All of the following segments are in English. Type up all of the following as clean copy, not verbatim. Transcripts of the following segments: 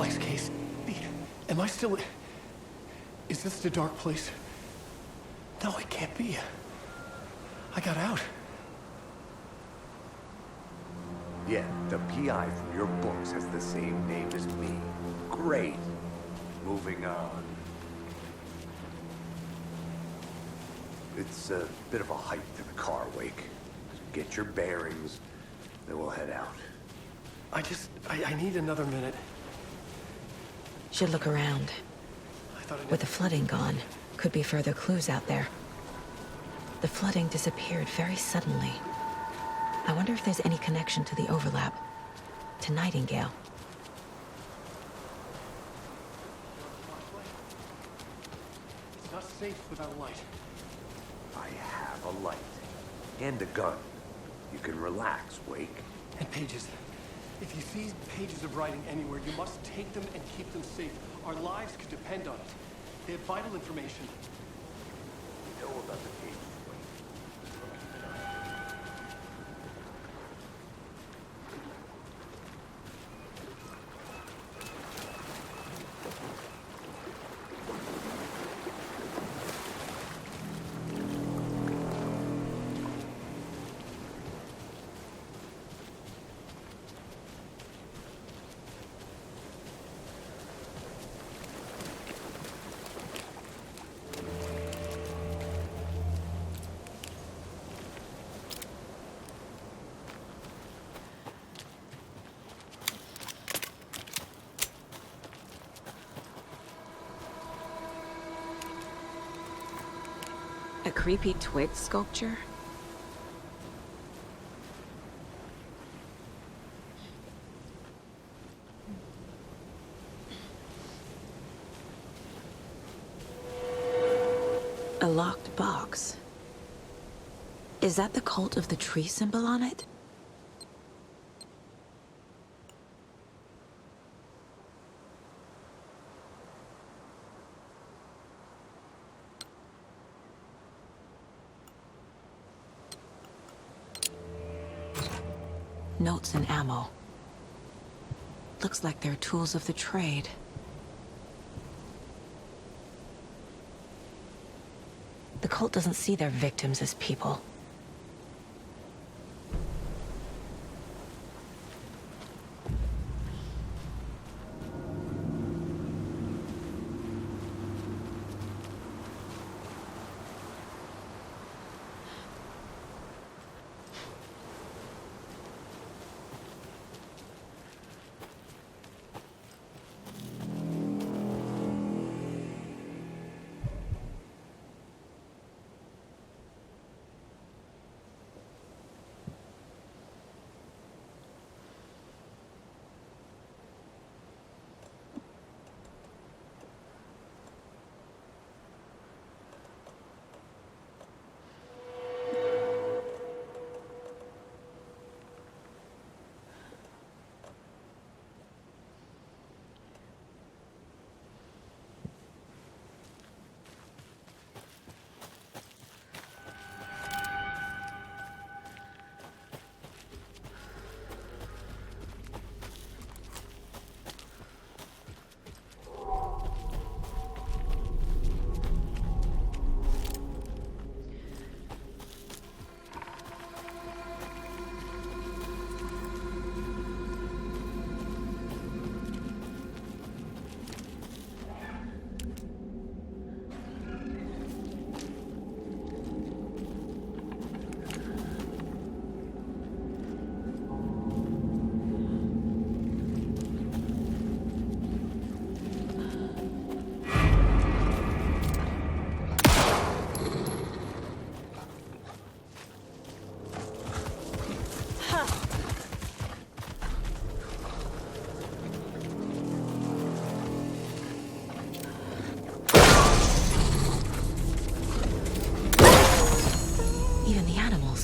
Alex case. Am I still... Is this the dark place? No, it can't be. I got out. Yeah, the PI from your books has the same name as me. Great. Moving on. It's a bit of a hike to the car, Wake. Get your bearings, then we'll head out. I need another minute. Should look around. With the flooding gone, could be further clues out there. The flooding disappeared very suddenly. I wonder if there's any connection to the overlap. To Nightingale. It's not safe without a light. I have a light. And a gun. You can relax, Wake. And pages. If you see pages of writing anywhere, you must take them and keep them safe. Our lives could depend on it. They have vital information. We know about the pages, A creepy twig sculpture? A locked box. Is that the cult of the tree symbol on it? Notes and ammo. Looks like they're tools of the trade. The cult doesn't see their victims as people.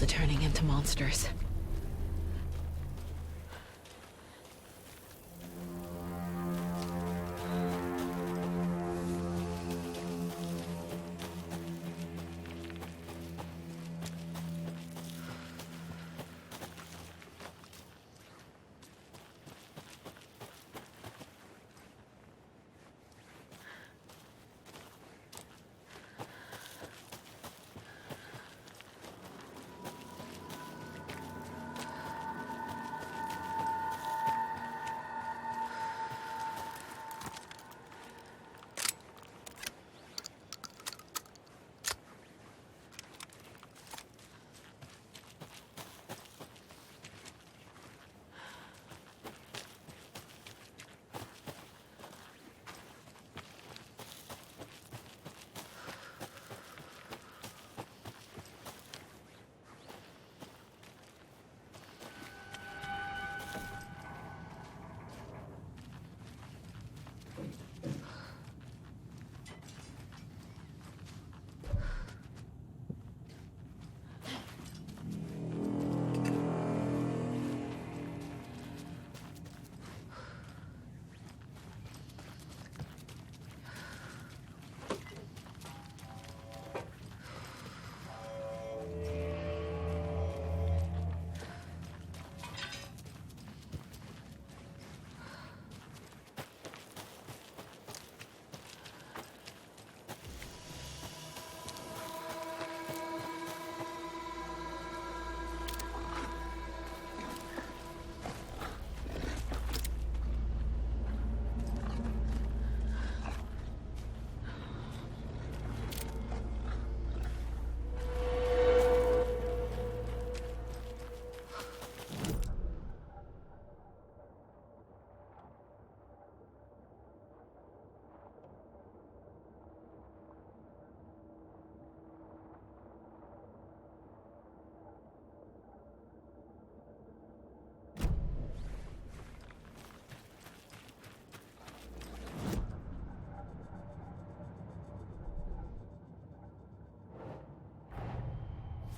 Are turning into monsters.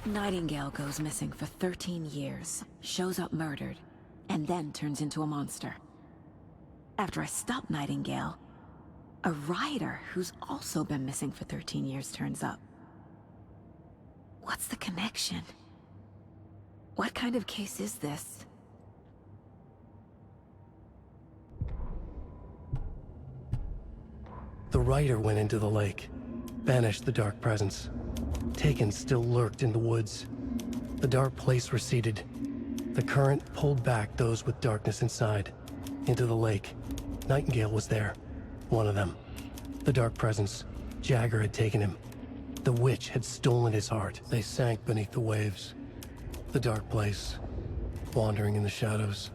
Nightingale goes missing for 13 years, shows up murdered, and then turns into a monster. After I stop Nightingale, a rider who's also been missing for 13 years turns up. What's the connection? What kind of case is this? The rider went into the lake, banished the dark presence. Taken still lurked in the woods. The dark place receded. The current pulled back those with darkness inside, into the lake. Nightingale was there, one of them. The dark presence, Jagger had taken him. The witch had stolen his heart. They sank beneath the waves. The dark place, wandering in the shadows,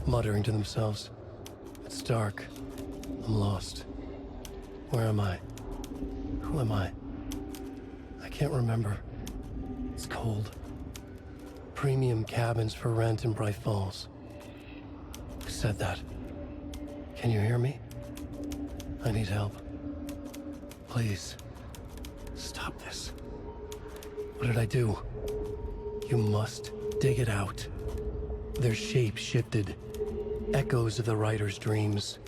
muttering to themselves. It's dark. I'm lost. Where am I? Who am I? I can't remember. It's cold. Premium cabins for rent in Bright Falls. Who said that? Can you hear me? I need help. Please. Stop this. What did I do? You must dig it out. Their shape shifted. Echoes of the writer's dreams.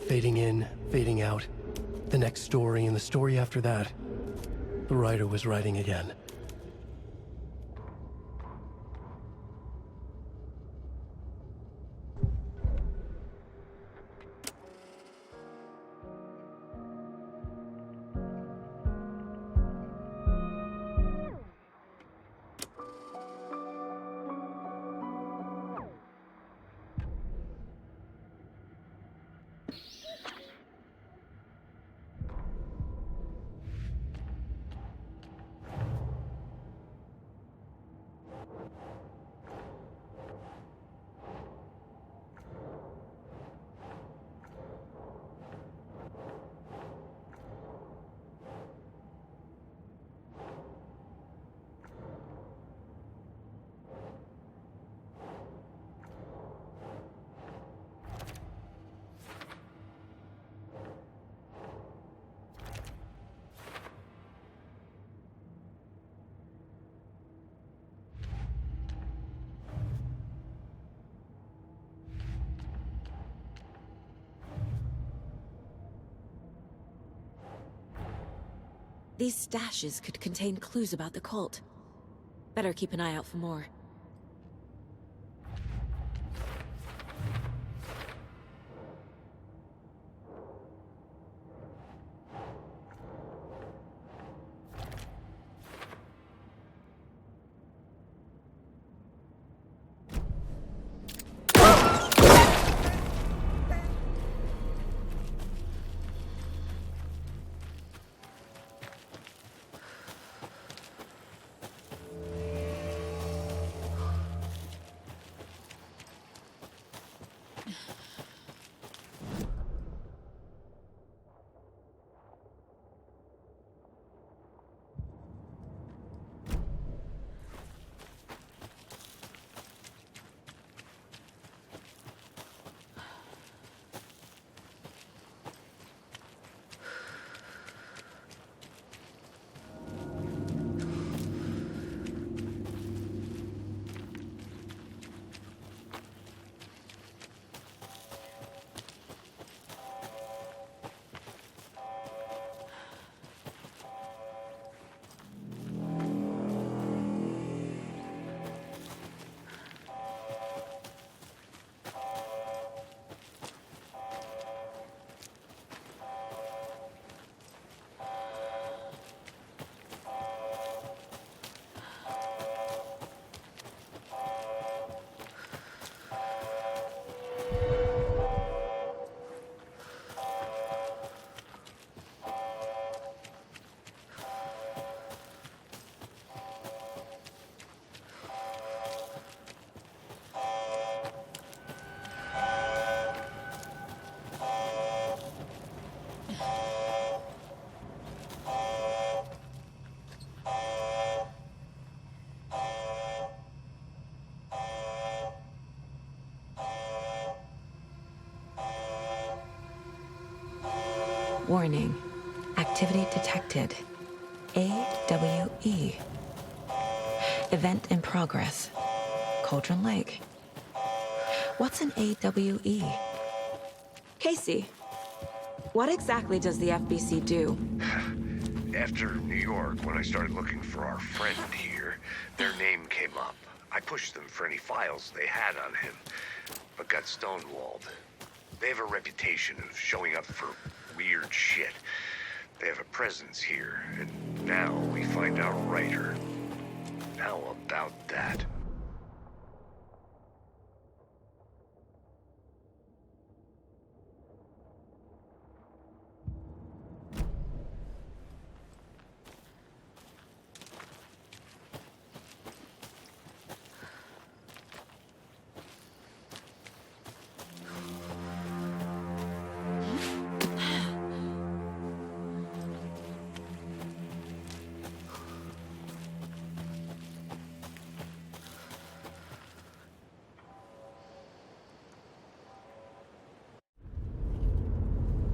Fading in, fading out. The next story and the story after that. The writer was writing again. These stashes could contain clues about the cult. Better keep an eye out for more. Warning. Activity detected. AWE. Event in progress. Cauldron Lake. What's an AWE? Casey, what exactly does the FBC do? After New York, when I started looking for our friend here, their name came up. I pushed them for any files they had on him, but got stonewalled. They have a reputation of showing up for weird shit. They have a presence here, and now we find our writer. How about that?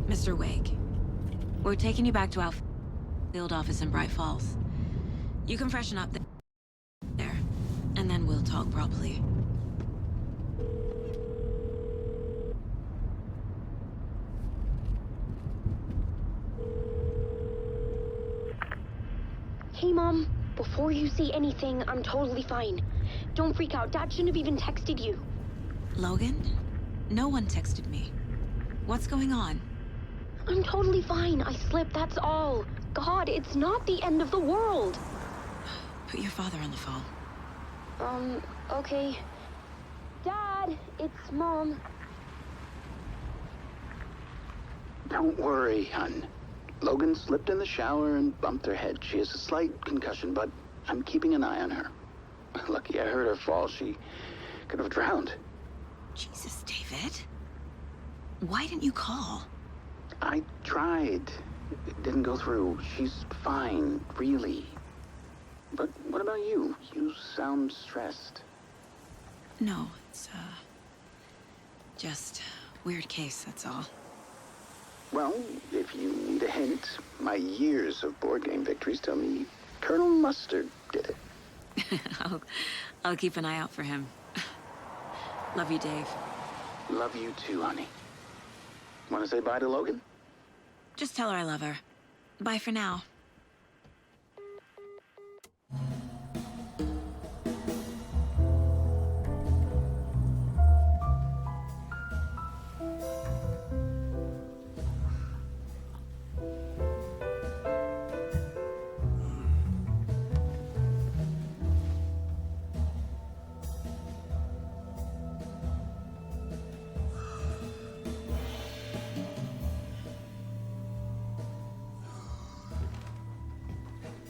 Mr. Wake, we're taking you back to our field office in Bright Falls. You can freshen up there, and then we'll talk properly. Hey, Mom. Before you say anything, I'm totally fine. Don't freak out. Dad shouldn't have even texted you. Logan? No one texted me. What's going on? I'm totally fine. I slipped, that's all. God, it's not the end of the world. Put your father on the phone. Okay. Dad, it's Mom. Don't worry, hon. Logan slipped in the shower and bumped her head. She has a slight concussion, but I'm keeping an eye on her. Lucky I heard her fall. She could have drowned. Jesus, David. Why didn't you call? I tried. It didn't go through. She's fine, really. But what about you? You sound stressed. No, it's, just weird case, that's all. Well, if you need a hint, my years of board game victories tell me Colonel Mustard did it. I'll keep an eye out for him. Love you, Dave. Love you too, honey. Want to say bye to Logan? Just tell her I love her. Bye for now.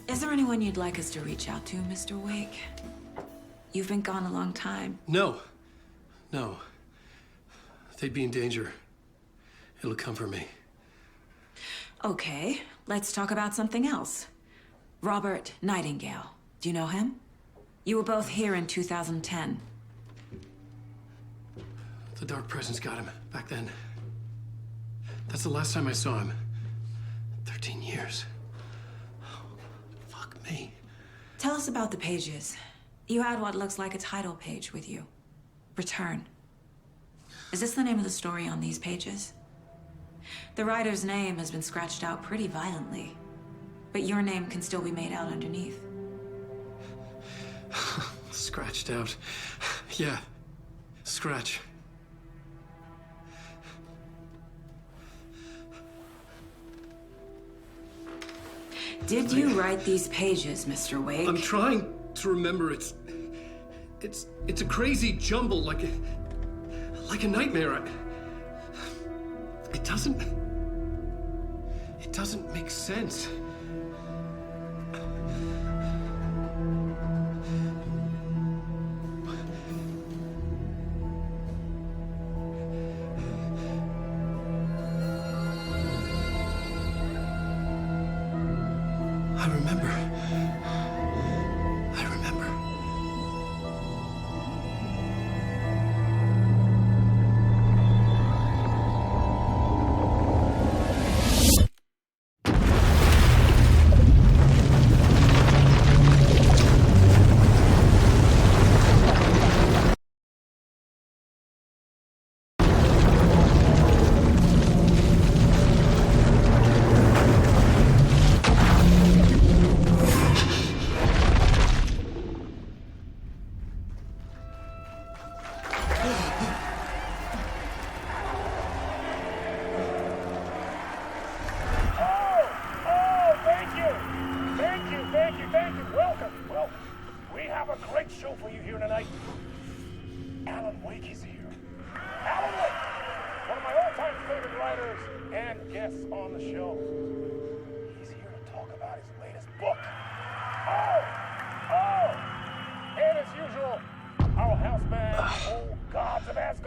Is there anyone you'd like us to reach out to, Mr. Wake? You've been gone a long time. No. No. They'd be in danger. It'll come for me. Okay, let's talk about something else. Robert Nightingale. Do you know him? You were both here in 2010. The Dark Presence got him back then. That's the last time I saw him. 13 years. Fuck me. Tell us about the pages. You had what looks like a title page with you. Return. Is this the name of the story on these pages? The writer's name has been scratched out pretty violently, but your name can still be made out underneath. Scratched out. Yeah. Scratch. Did you write these pages, Mr. Wake? I'm trying to remember. It's a crazy jumble, like a nightmare. It doesn't make sense. I remember.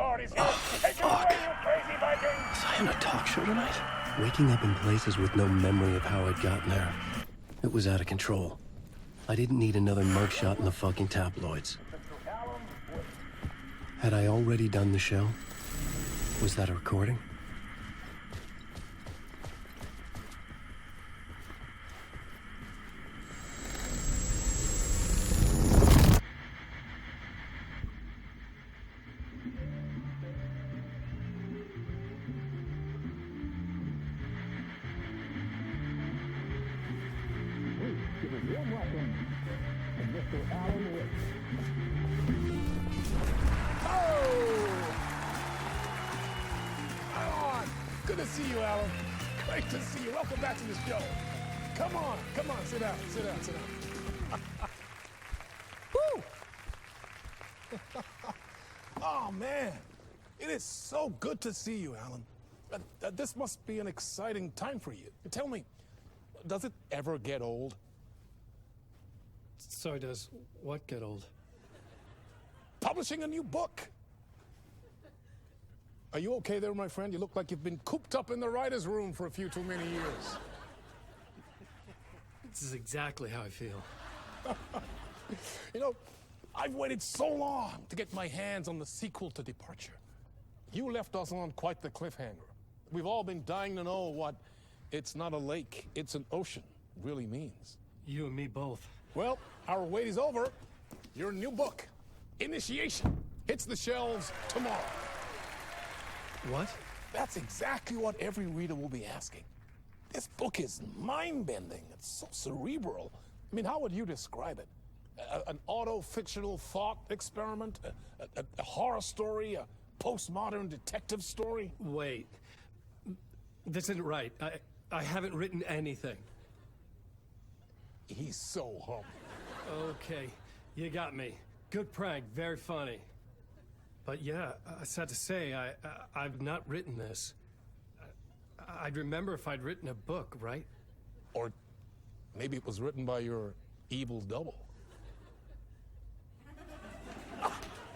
guard is here. Take it away, you crazy Viking! Was I in a talk show tonight? Waking up in places with no memory of how I'd gotten there. It was out of control. I didn't need another mugshot in the fucking tabloids. Had I already done the show? Was that a recording? Good to see you, Alan. Great to see you. Welcome back to the show. Come on, sit down. Woo! Oh, man. It is so good to see you, Alan. This must be an exciting time for you. Tell me, does it ever get old? Sorry, does what get old? Publishing a new book. Are you okay there, my friend? You look like you've been cooped up in the writer's room for a few too many years. This is exactly how I feel. You know, I've waited so long to get my hands on the sequel to Departure. You left us on quite the cliffhanger. We've all been dying to know what "it's not a lake, it's an ocean" really means. You and me both. Well, our wait is over. Your new book, Initiation, hits the shelves tomorrow. What? That's exactly what every reader will be asking. This book is mind-bending. It's so cerebral. I mean, how would you describe it? An auto-fictional thought experiment? A horror story? A postmodern detective story? Wait. This isn't right. I haven't written anything. He's so humble. Okay, you got me. Good prank, very funny. But yeah, sad to say, I've not written this. I'd remember if I'd written a book, right? Or maybe it was written by your evil double.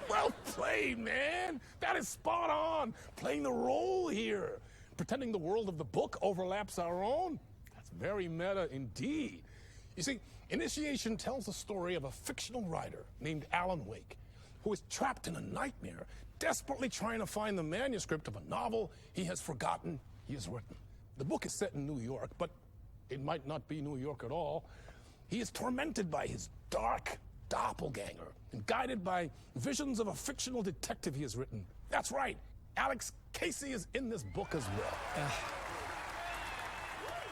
Well played, man! That is spot on! Playing the role here. Pretending the world of the book overlaps our own. That's very meta indeed. You see, Initiation tells the story of a fictional writer named Alan Wake, who is trapped in a nightmare, desperately trying to find the manuscript of a novel he has forgotten he has written. The book is set in New York, but it might not be New York at all. He is tormented by his dark doppelganger and guided by visions of a fictional detective he has written. That's right, Alex Casey is in this book as well.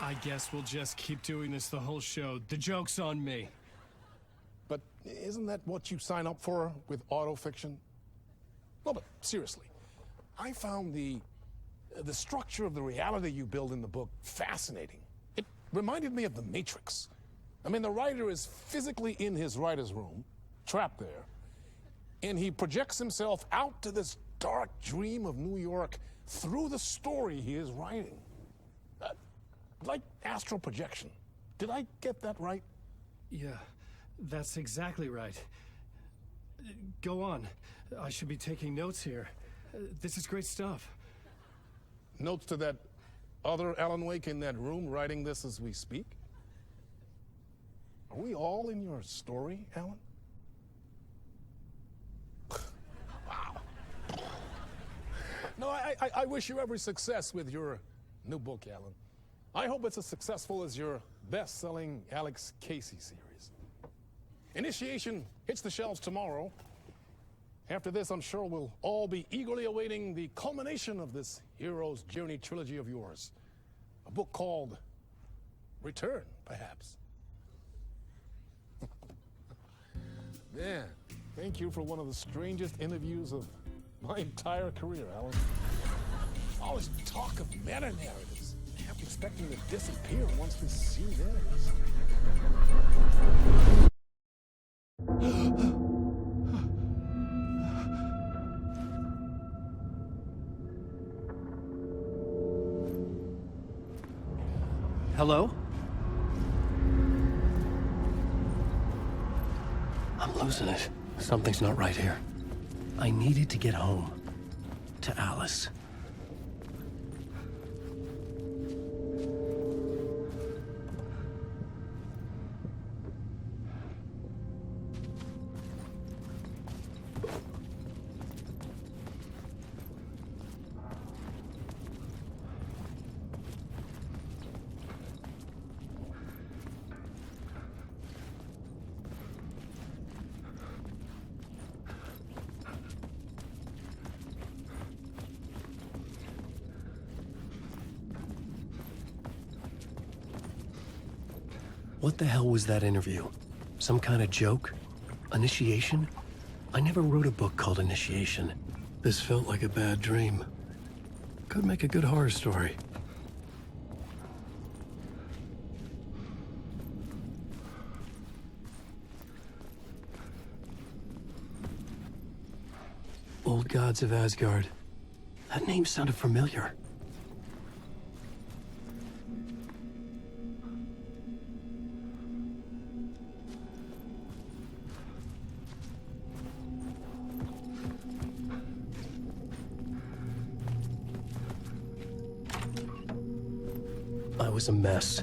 I guess we'll just keep doing this the whole show. The joke's on me. But isn't that what you sign up for with autofiction? No, but seriously, I found the structure of the reality you build in the book fascinating. It reminded me of The Matrix. I mean, the writer is physically in his writer's room, trapped there, and he projects himself out to this dark dream of New York through the story he is writing. Like astral projection. Did I get that right? Yeah, that's exactly right. Go on. I should be taking notes here. This is great stuff. Notes to that other Alan Wake in that room writing this as we speak? Are we all in your story, Alan? Wow. No, I wish you every success with your new book, Alan. I hope it's as successful as your best-selling Alex Casey series. Initiation hits the shelves tomorrow. After this, I'm sure we'll all be eagerly awaiting the culmination of this hero's journey trilogy of yours. A book called Return, perhaps. Man, thank you for one of the strangest interviews of my entire career, Alan. All this talk of meta-narratives. I'm expecting to disappear once this scene ends. Hello? I'm losing it. Something's not right here. I needed to get home. to Alice. What the hell was that interview? Some kind of joke? Initiation? I never wrote a book called Initiation. This felt like a bad dream. Could make a good horror story. Old Gods of Asgard. That name sounded familiar. I was a mess.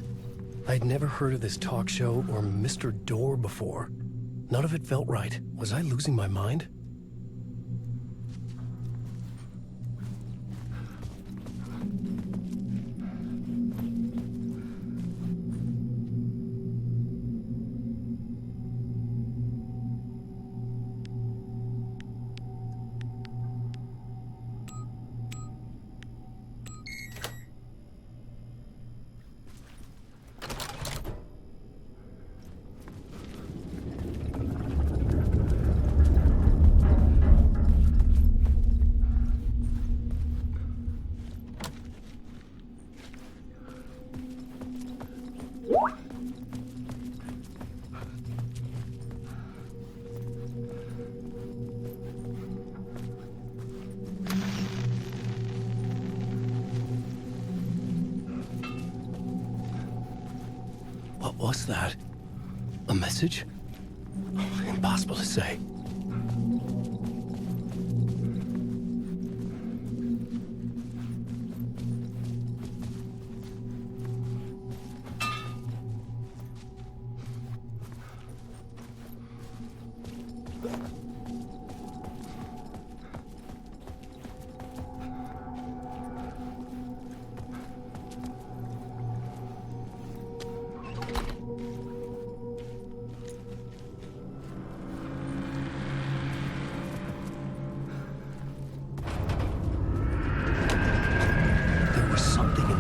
I'd never heard of this talk show or Mr. Door before. None of it felt right. Was I losing my mind? What was that? A message? Impossible to say.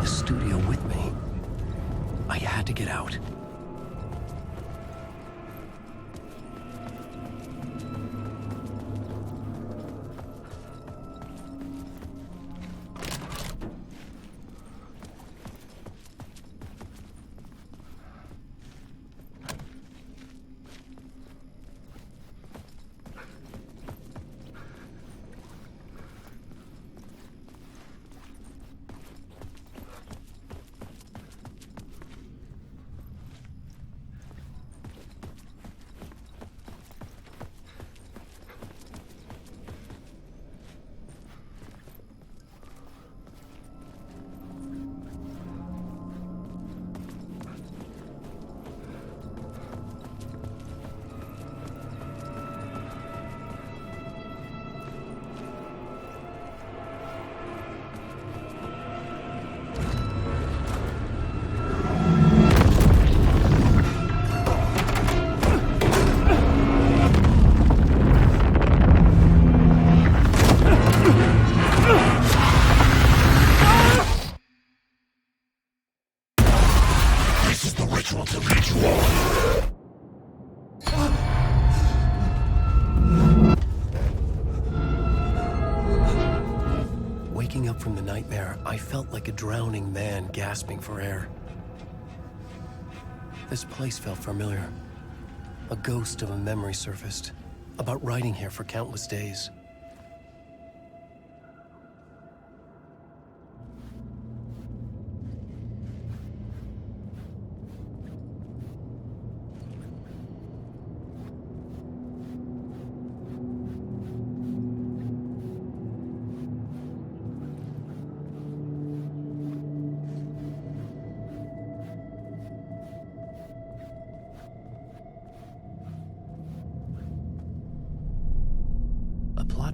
Studio with me. I had to get out. Waking up from the nightmare, I felt like a drowning man gasping for air. This place felt familiar. A ghost of a memory surfaced, about riding here for countless days.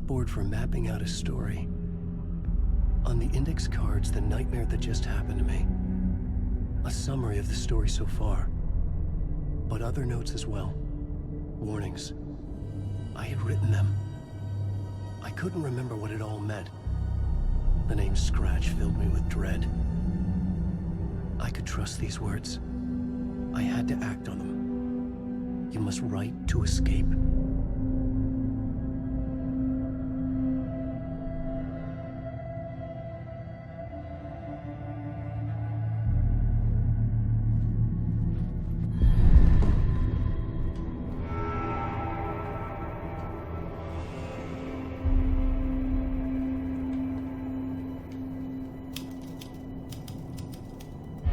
clipboard for mapping out a story. On the index cards, the nightmare that just happened to me. A summary of the story so far. But other notes as well. Warnings. I had written them. I couldn't remember what it all meant. The name Scratch filled me with dread. I could trust these words. I had to act on them. You must write to escape.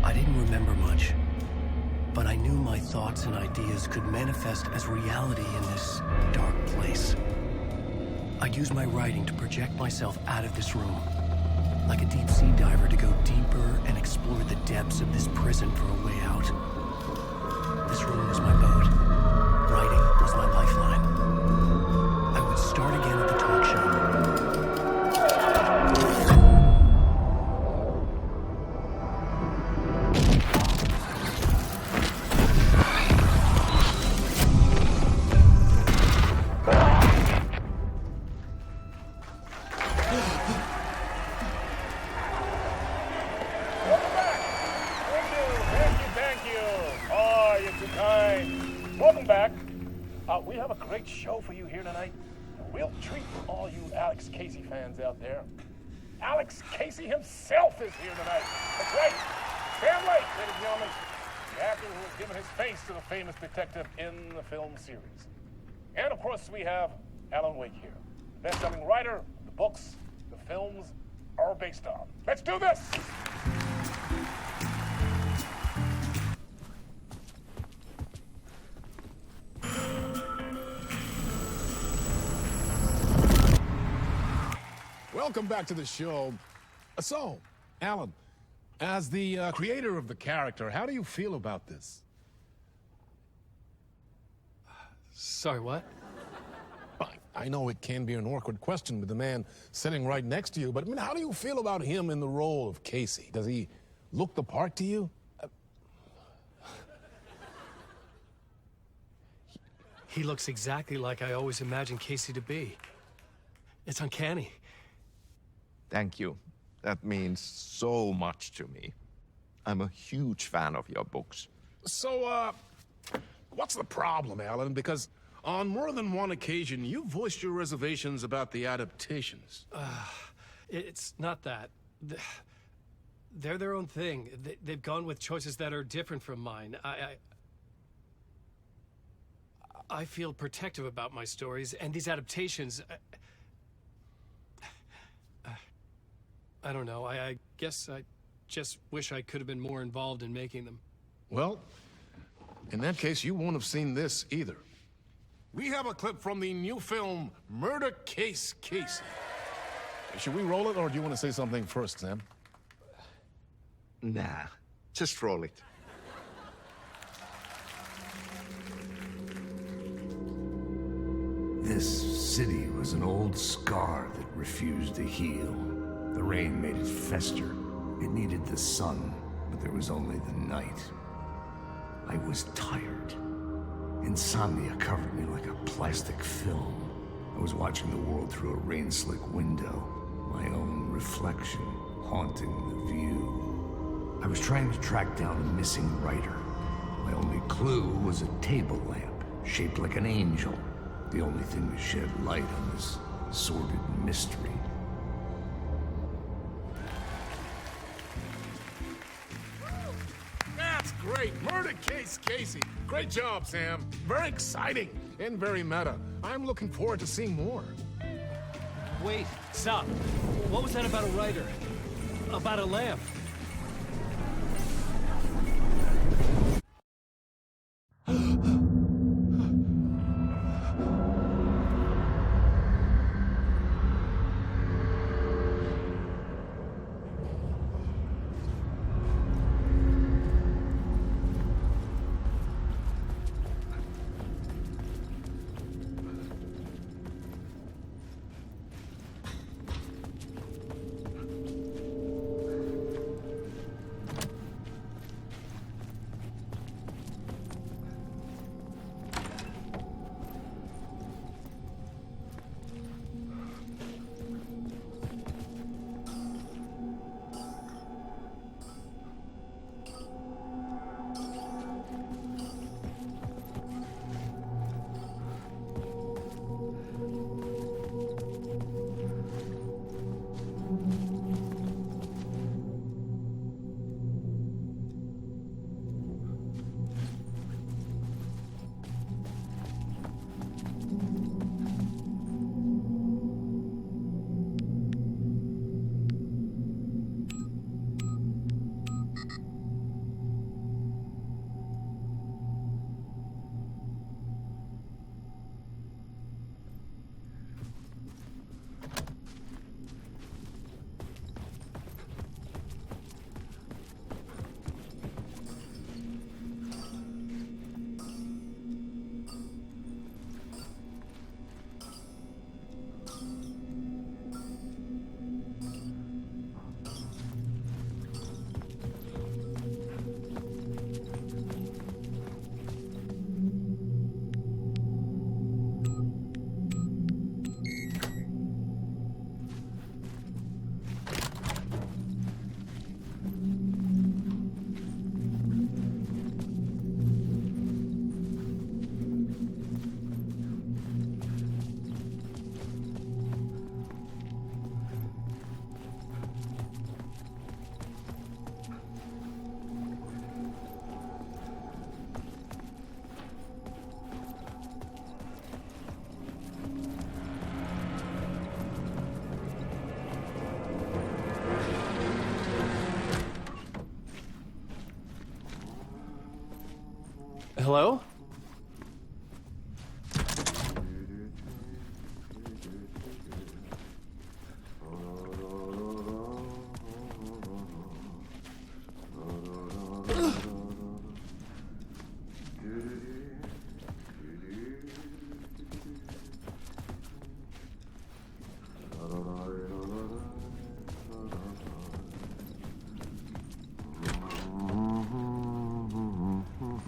I didn't remember much, but I knew my thoughts and ideas could manifest as reality in this dark place. I'd use my writing to project myself out of this room, like a deep sea diver to go deeper and explore the depths of this prison for a way out. This room was my boat. Writing was my lifeline. I would start again at the talk show. Welcome back. We have a great show for you here tonight. A real treat for all you Alex Casey fans out there. Alex Casey himself is here tonight. That's right. Sam Lake, ladies and gentlemen, the actor who has given his face to the famous detective in the film series. And of course, we have Alan Wake here, the best-selling writer, the books, the films are based on. Let's do this! Welcome back to the show. So, Alan, as the creator of the character, how do you feel about this? Sorry, what? I know it can be an awkward question with the man sitting right next to you, but I mean, how do you feel about him in the role of Casey? Does he look the part to you? He looks exactly like I always imagined Casey to be. It's uncanny. Thank you. That means so much to me. I'm a huge fan of your books. So, what's the problem, Alan? Because on more than one occasion, you voiced your reservations about the adaptations. It's not that. They're their own thing. They've gone with choices that are different from mine. I feel protective about my stories, and these adaptations... I don't know. I guess I just wish I could have been more involved in making them. Well, in that case, you won't have seen this either. We have a clip from the new film, Murder Case Casey. Should we roll it, or do you want to say something first, Sam? Nah, just roll it. This city was an old scar that refused to heal. The rain made it fester. It needed the sun, but there was only the night. I was tired. Insomnia covered me like a plastic film. I was watching the world through a rain-slick window, my own reflection haunting the view. I was trying to track down a missing writer. My only clue was a table lamp, shaped like an angel. The only thing to shed light on this sordid mystery. That's great! Murder Case Casey! Great job, Sam. Very exciting and very meta. I'm looking forward to seeing more. Wait, stop. What was that about a writer? About a lamp? Hello?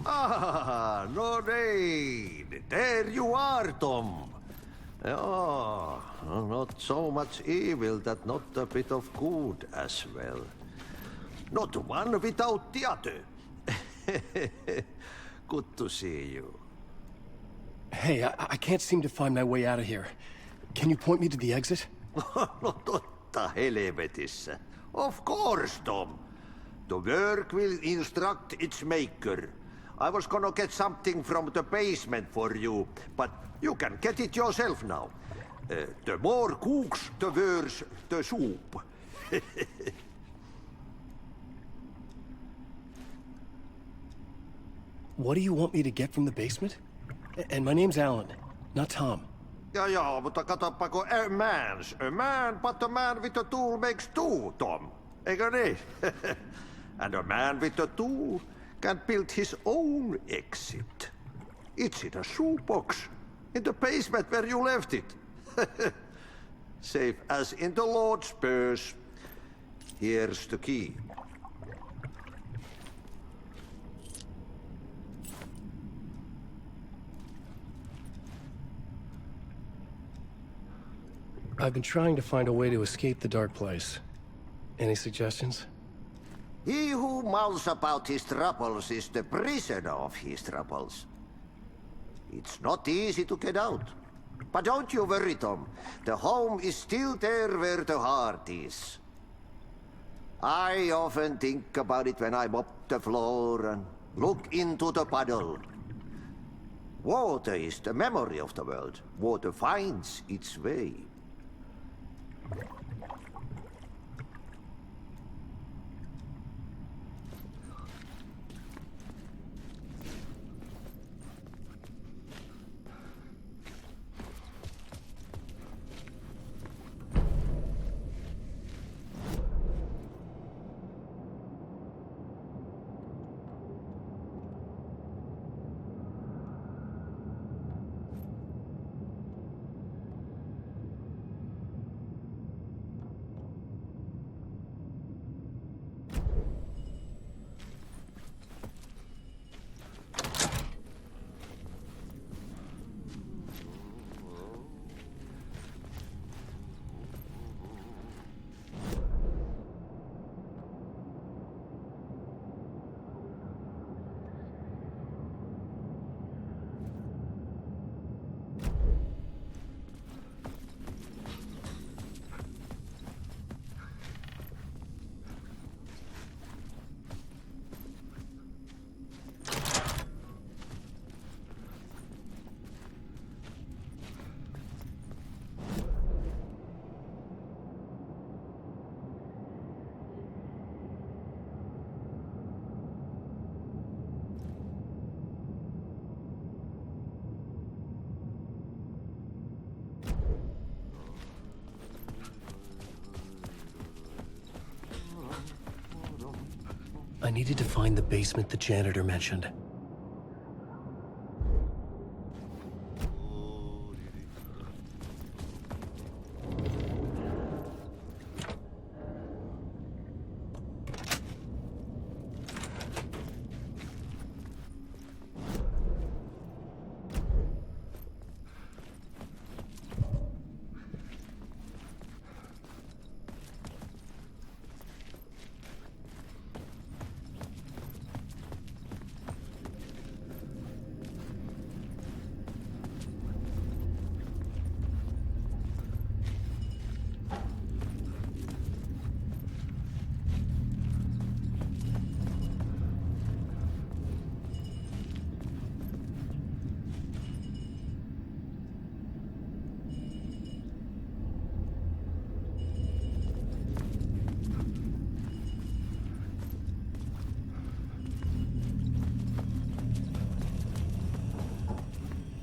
Ah, no need. There you are, Tom. Oh, not so much evil that not a bit of good as well. Not one without the other. Good to see you. Hey, I can't seem to find my way out of here. Can you point me to the exit? No totta helvetissä. Of course, Tom. The work will instruct its maker. I was gonna get something from the basement for you, but you can get it yourself now. The more cooks, the worse the soup. What do you want me to get from the basement? And my name's Alan, not Tom. Ja, mutta katsopako a man, but a man with a tool makes two, Tom. Eikö niin? And a man with a tool can build his own exit. It's in a shoebox, in the basement where you left it. Safe as in the Lord's purse. Here's the key. I've been trying to find a way to escape the dark place. Any suggestions? He who mouths about his troubles is the prisoner of his troubles. It's not easy to get out. But don't you worry, Tom. The home is still there where the heart is. I often think about it when I mop the floor and look into the puddle. Water is the memory of the world. Water finds its way. I needed to find the basement the janitor mentioned.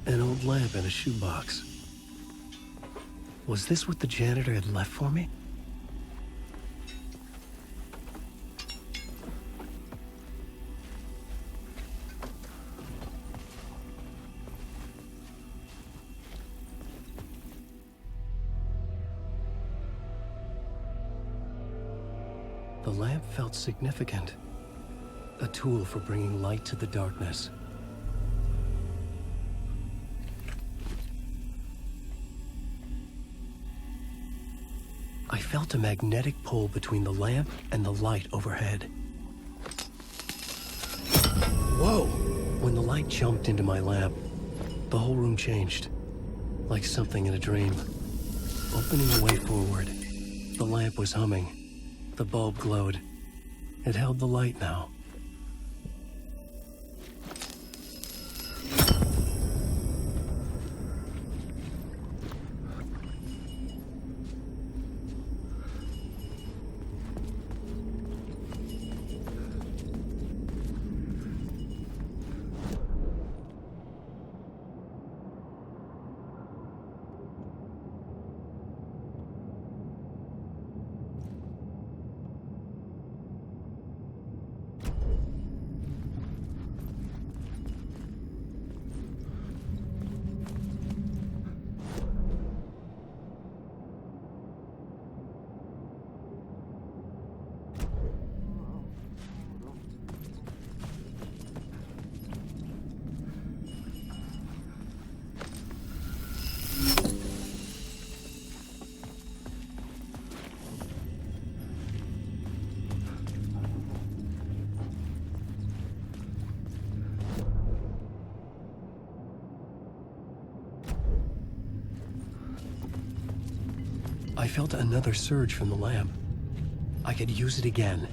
An old lamp in a shoebox. Was this what the janitor had left for me? The lamp felt significant. A tool for bringing light to the darkness. I felt a magnetic pull between the lamp and the light overhead. Whoa! When the light jumped into my lamp, the whole room changed, like something in a dream. Opening a way forward, the lamp was humming. The bulb glowed. It held the light now. I felt another surge from the lamp. I could use it again.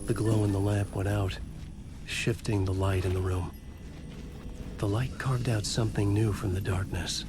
The glow in the lamp went out, shifting the light in the room. The light carved out something new from the darkness.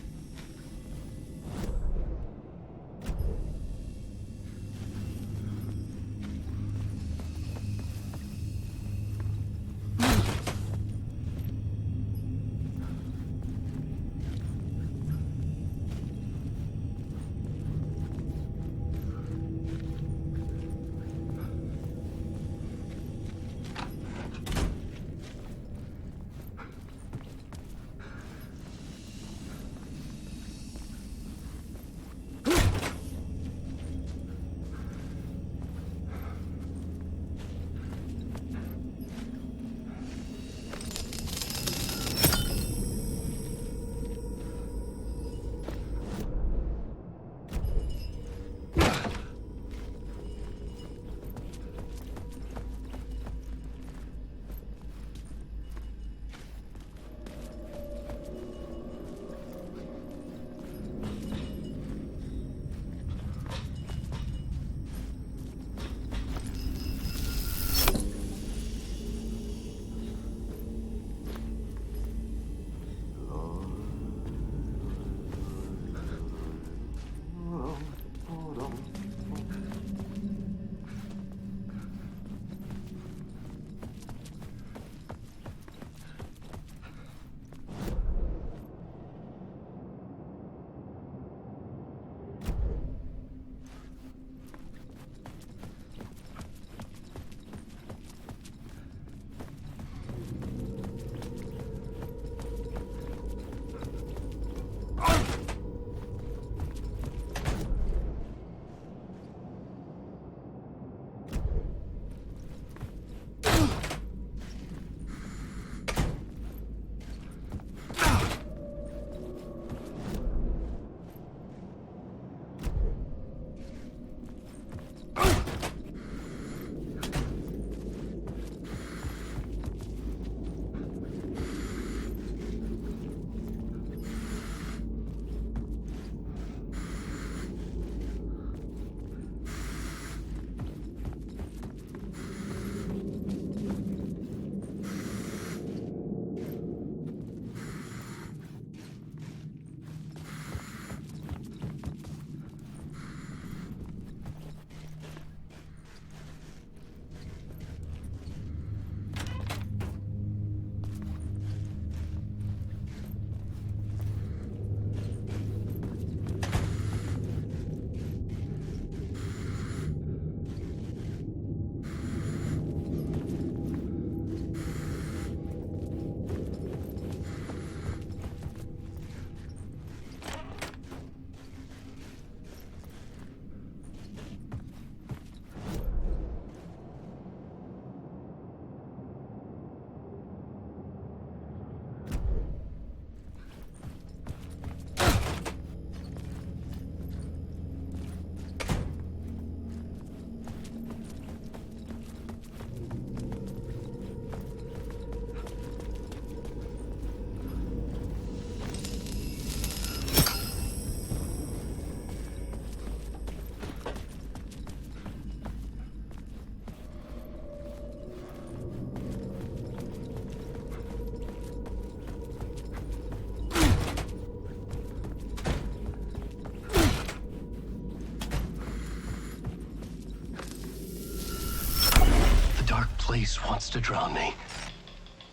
place wants to drown me.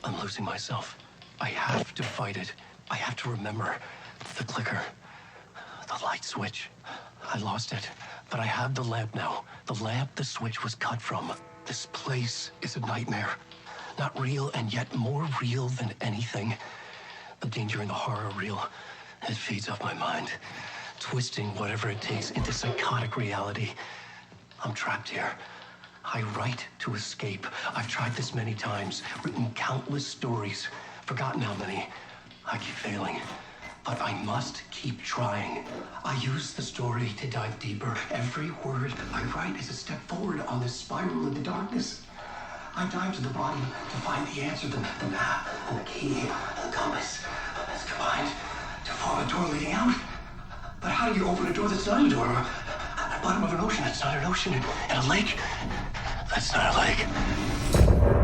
I'm losing myself. I have to fight it. I have to remember. The clicker. The light switch. I lost it. But I have the lamp now. The lamp the switch was cut from. This place is a nightmare. Not real, and yet more real than anything. The danger and the horror real. It feeds off my mind, twisting whatever it takes into psychotic reality. I'm trapped here. I write to escape. I've tried this many times, written countless stories, forgotten how many. I keep failing, but I must keep trying. I use the story to dive deeper. Every word I write is a step forward on this spiral into darkness. I dive to the bottom to find the answer, the map, and the key, and the compass. It's combined to form a door leading out. But how do you open a door that's not a door? At the bottom of an ocean that's not an ocean, and a lake that's not a lake.